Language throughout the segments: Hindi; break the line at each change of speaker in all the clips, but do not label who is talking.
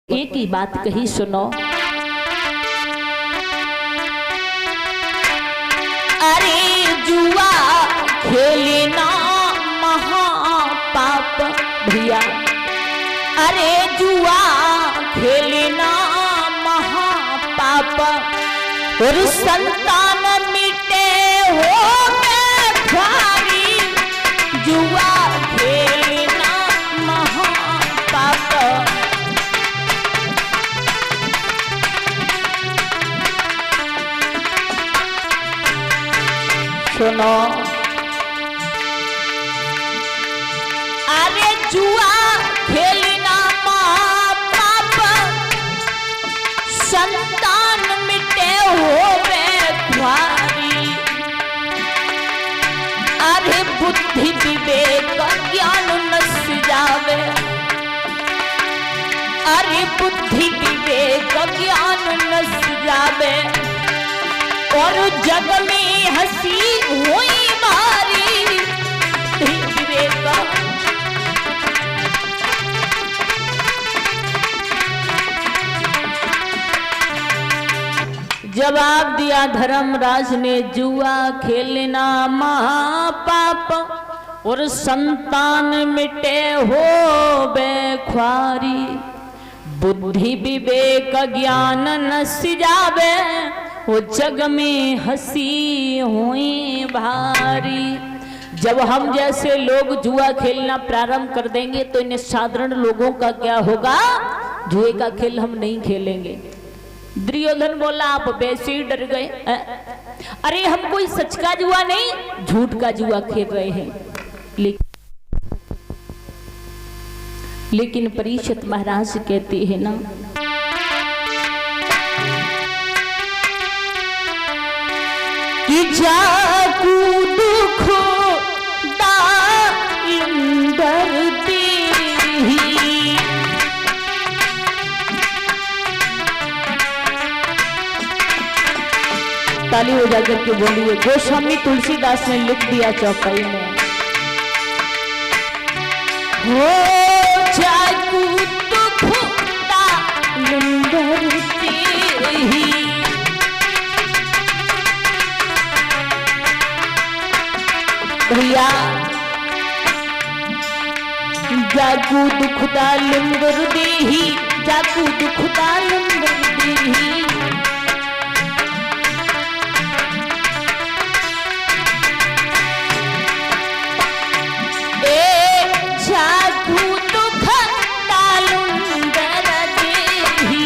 एक ही बात कही सुनो। अरे जुआ खेलना महापाप भैया, अरे जुआ खेलना महापाप और संतान मिटे हो भारी। जुआ खेलना महापाप। सुनो, अरे जुआ खेलना महापाप, संतान मिटे होवे भारी। अरे बुद्धि विवेक ज्ञान नस जावे, अरे बुद्धि विवेक ज्ञान नस जावे और जग में हंसी हुई मारी। विवेक जवाब दिया धर्मराज ने, जुआ खेलना महापाप और संतान मिटे हो बेख्वारी। बुद्धि विवेक ज्ञान नस जावे वो जग में हंसी हुई भारी। जब हम जैसे लोग जुआ खेलना प्रारंभ कर देंगे तो इन साधारण लोगों का क्या होगा? जुए का खेल हम नहीं खेलेंगे। दुर्योधन बोला आप वैसे ही डर गए। अरे हम कोई सच का जुआ नहीं, झूठ का जुआ खेल रहे हैं। लेकिन परीक्षित महाराज कहते हैं ना, कि जाकू दुख दालंदर तेरी। ताली हो जाकर के बोलिए, गोस्वामी तुलसीदास ने लिख दिया चौपाई में, हो जाकू दुख दालंदर तेरी। भैया जाकू दुख दालंदर देही, जाकू दुख दालंदर देही। जाकू दुख दालंदर देही,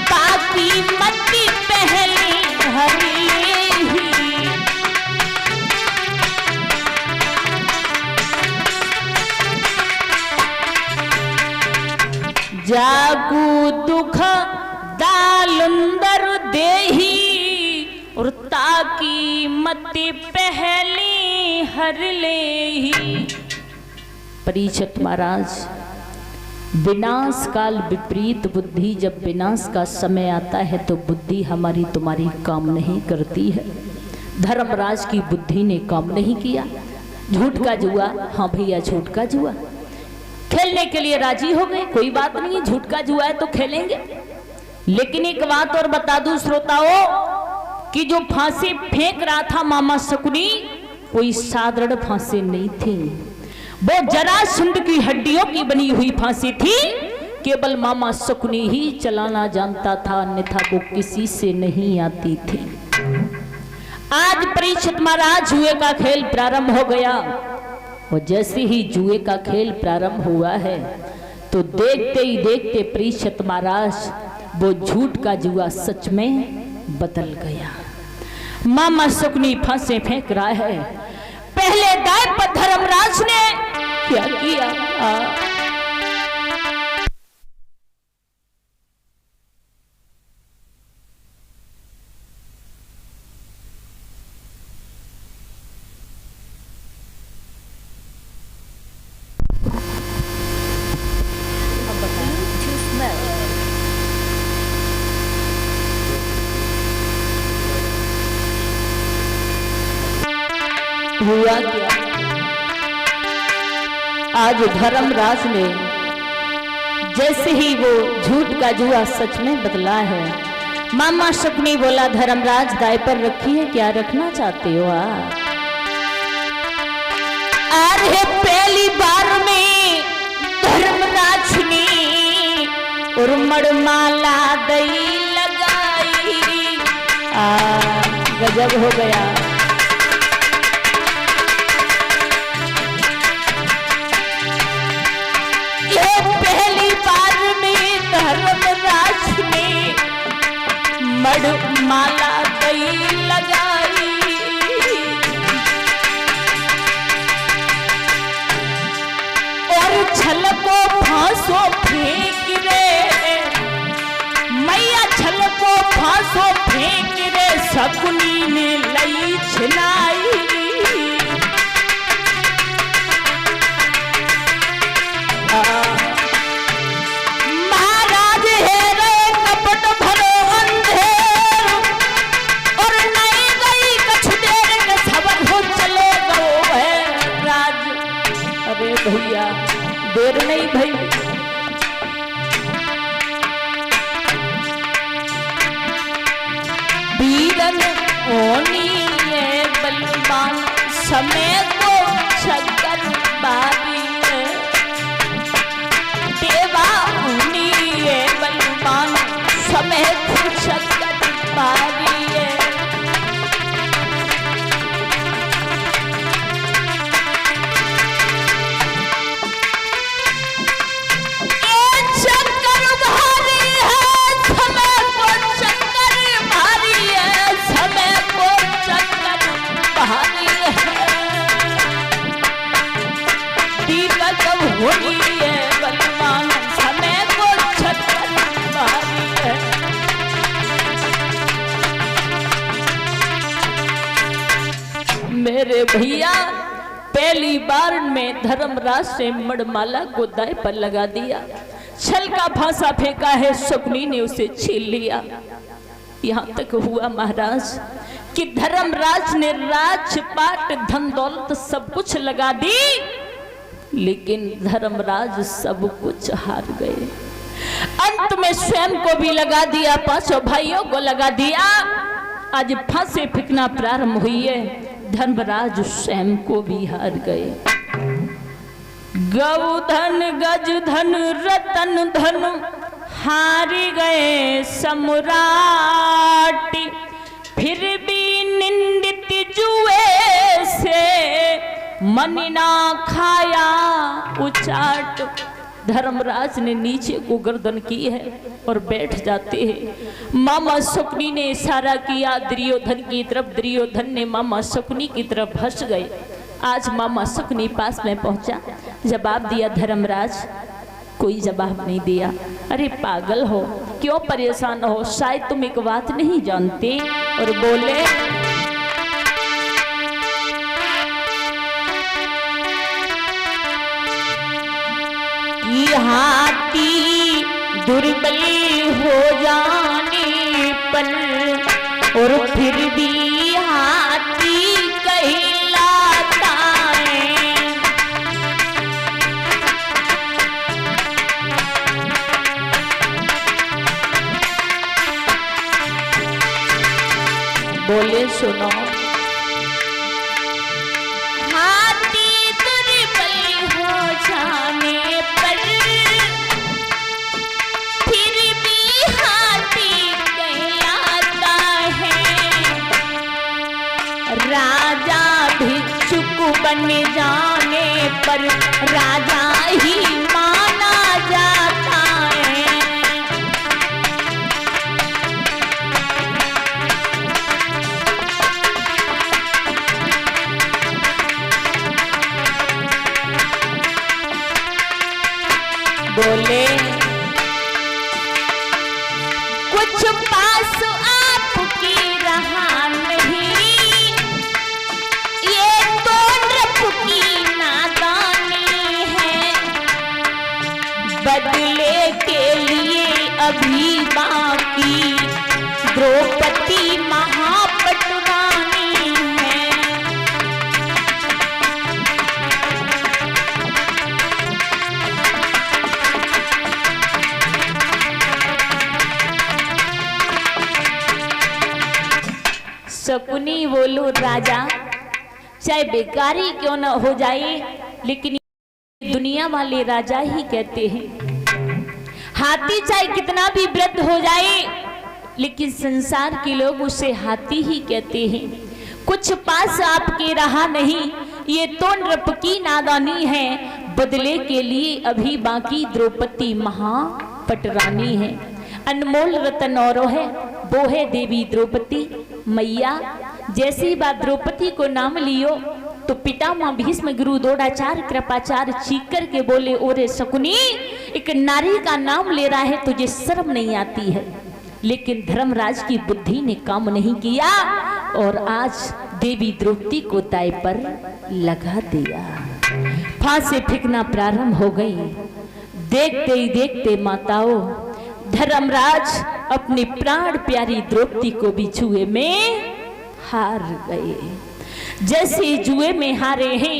बाकी मती पहली हरी। जागू दुख दालंदर देही और ताकी मति पहली हर लेही। परीक्षित महाराज, विनाश काल विपरीत बुद्धि, जब विनाश का समय आता है तो बुद्धि हमारी तुम्हारी काम नहीं करती है। धर्मराज की बुद्धि ने काम नहीं किया। झूठ का जुआ, हाँ भैया झूठ का जुआ खेलने के लिए राजी हो गए। कोई बात नहीं, झूठ का जुआ है तो खेलेंगे। लेकिन एक बात और बता दूं श्रोताओं, कि जो फांसी फेंक रहा था मामा शकुनी, कोई साधारण फांसी नहीं थी। वो जरासंध की हड्डियों की बनी हुई फांसी थी। केवल मामा शकुनी ही चलाना जानता था, अन्यथा को किसी से नहीं आती थी। आज परीक्षित महाराज जुए का खेल प्रारंभ हो गया। और जैसे ही जुए का खेल प्रारंभ हुआ है तो देखते ही देखते परीक्षित महाराज वो झूठ का जुआ सच में बदल गया। मामा शकुनी फांसे फेंक रहा है। पहले दाय पर धर्मराज ने क्या किया? हुआ क्या? आज धर्मराज ने जैसे ही वो झूठ का जुआ सच में बदला है। मामा शकुनी बोला, धर्मराज दाई पर रखी है, क्या रखना चाहते हो आप? अरे पहली बार में धर्मराज ने उर्मड़माला दई लगाई। गजब हो गया। ये पहली बार में धर्मराज ने मड़माला दई लगाई। और छल को फांसो फेंक रे मैया, छल को फांसो फेंक रे शकुनी ने लई छिनाई। महाराज है रे कपट भरो अंधेर, और नहीं गई कछ देर के खबर हो चले गो है राज। अरे भैया देर नहीं भई। वीरन ओनी ये बलवान समय को छकर बारी है। देवा ओनी ये बलवान समय को छकर बारी है। मेरे भैया पहली बार में धर्मराज से मड़माला को दाई पर लगा दिया। छल का फांसा फेंका है, शकुनी ने उसे छीन लिया। यहाँ तक हुआ महाराज कि धर्मराज ने राजपाट धन दौलत सब कुछ लगा दी, लेकिन धर्मराज सब कुछ हार गए। अंत में स्वयं को भी लगा दिया, पांचों भाइयों को लगा दिया। आज फांसी फेंकना प्रारंभ हुई है, धर्मराज स्वयं को भी हार गए। गौ धन गज धन रतन धन हार गए सम्राट, फिर भी निंदित जुए से मन ना खाया उचाट। धर्मराज ने नीचे को गर्दन की है और बैठ जाते हैं। मामा शकुनी ने इशारा किया दुर्योधन की तरफ, दुर्योधन ने मामा शकुनी की तरफ हंस गए। आज मामा शकुनी पास में पहुंचा, जवाब दिया धर्मराज, कोई जवाब नहीं दिया। अरे पागल हो, क्यों परेशान हो, शायद तुम एक बात नहीं जानते। और बोले, हाथी दुर्बल हो जाने पर और फिर भी हाथी कहलाता है। बोले सुनो, हाथी दुर्बल हो जाने पर फिर भी हाथी कहलाता है। राजा भिक्षुक बन जाने पर राजा ही माना जाता है। बोले, कुछ पास आपकी रहा नहीं, ये तो नृप की नादानी है। बदले के लिए अभी बाकी द्रौपदी महापटवानी है। शकुनी बोलो राजा, चाहे बेकारी क्यों न हो जाए, लेकिन दुनिया वाले राजा ही कहते हैं। हाथी चाहे कितना भी वृद्ध हो जाए, लेकिन संसार के लोग उसे हाथी ही कहते हैं। कुछ पास आपके रहा नहीं, ये तो नृप की नादानी है, बदले के लिए अभी बाकी द्रौपदी महापटरानी है। अनमोल रतन और है वो है देवी द्रौपदी मैया। जैसी बात द्रौपदी को नाम लियो तो पितामह भीष्म गुरु द्रोणाचार्य कृपाचार्य चीख कर के बोले, ओरे शकुनी, एक नारी का नाम ले रहा है, तुझे शर्म नहीं आती है। लेकिन धर्मराज की बुद्धि ने काम नहीं किया और आज देवी द्रौपदी को दाय पर लगा दिया। फांसी फेंकना प्रारंभ हो गई। देखते ही देखते माताओं, धर्मराज अपनी प्राण प्यारी द्रौपदी को भी जुए में हार गए। जैसे जुए में हारे हैं,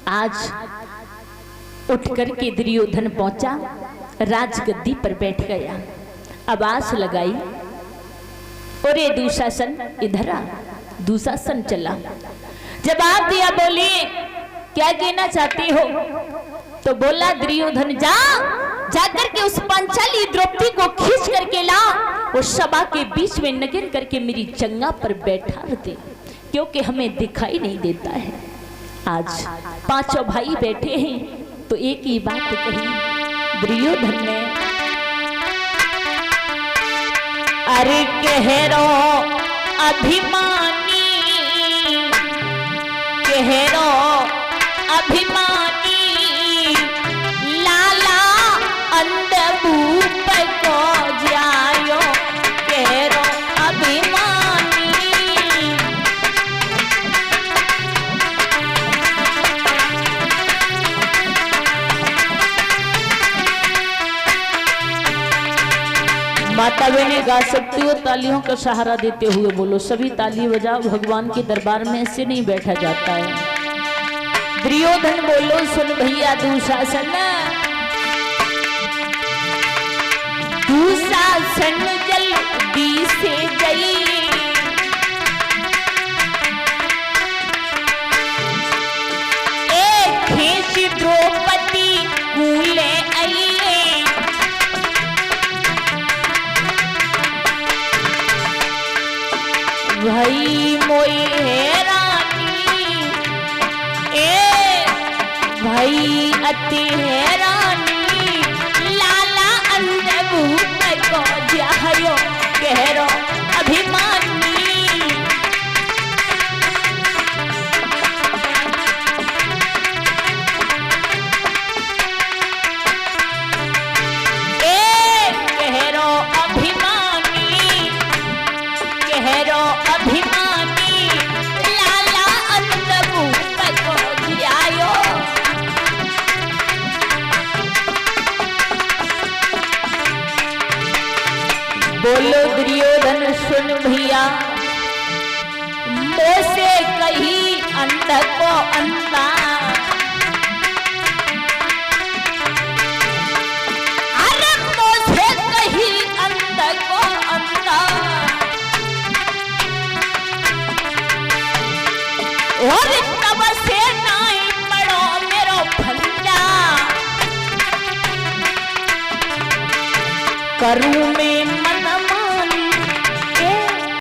आज उठ करके दुर्योधन पहुंचा, राजगद्दी पर बैठ गया, आवाज लगाई, अरे दुशासन इधर आ। दुशासन चला, जवाब दिया, बोले क्या कहना चाहते हो? तो बोला दुर्योधन, जाकर के उस पांचाली द्रौपदी को खींच करके ला, वो सभा के बीच में नगिन करके मेरी जंगा पर बैठा दे, क्योंकि हमें दिखाई नहीं देता है। आज पांचों भाई बैठे हैं तो एक ही बात कही दुर्योधन ने, अरे कहरो अभिमानी, कहरो अभिमानी, लाला अंधभूप को जायो, कहरो अभिमानी। माता बहने गा सकती हो, तालियों का सहारा देते हुए बोलो, सभी ताली बजाओ, भगवान के दरबार में ऐसे नहीं बैठा जाता है। दुर्योधन बोलो, सुन भैया दुशासन, दुशासन जल्दी से गई, एक खींच द्रौपदी कूले आई, भाई मोई हैरानी, ए भाई अति हैरानी, लाला अंधभूप को जायो, कहरो अभिमानी। ए कहरो अभिमानी, कहरो अभिमानी, लाला अंधभूप को जायो। बोलो दुर्योधन, सुन भैया, मोसे कही अंध को अंधा, अरे मोसे कही अंध को अंधा, और तब से नहीं पड़ो मेरो भंजा, करूं मैं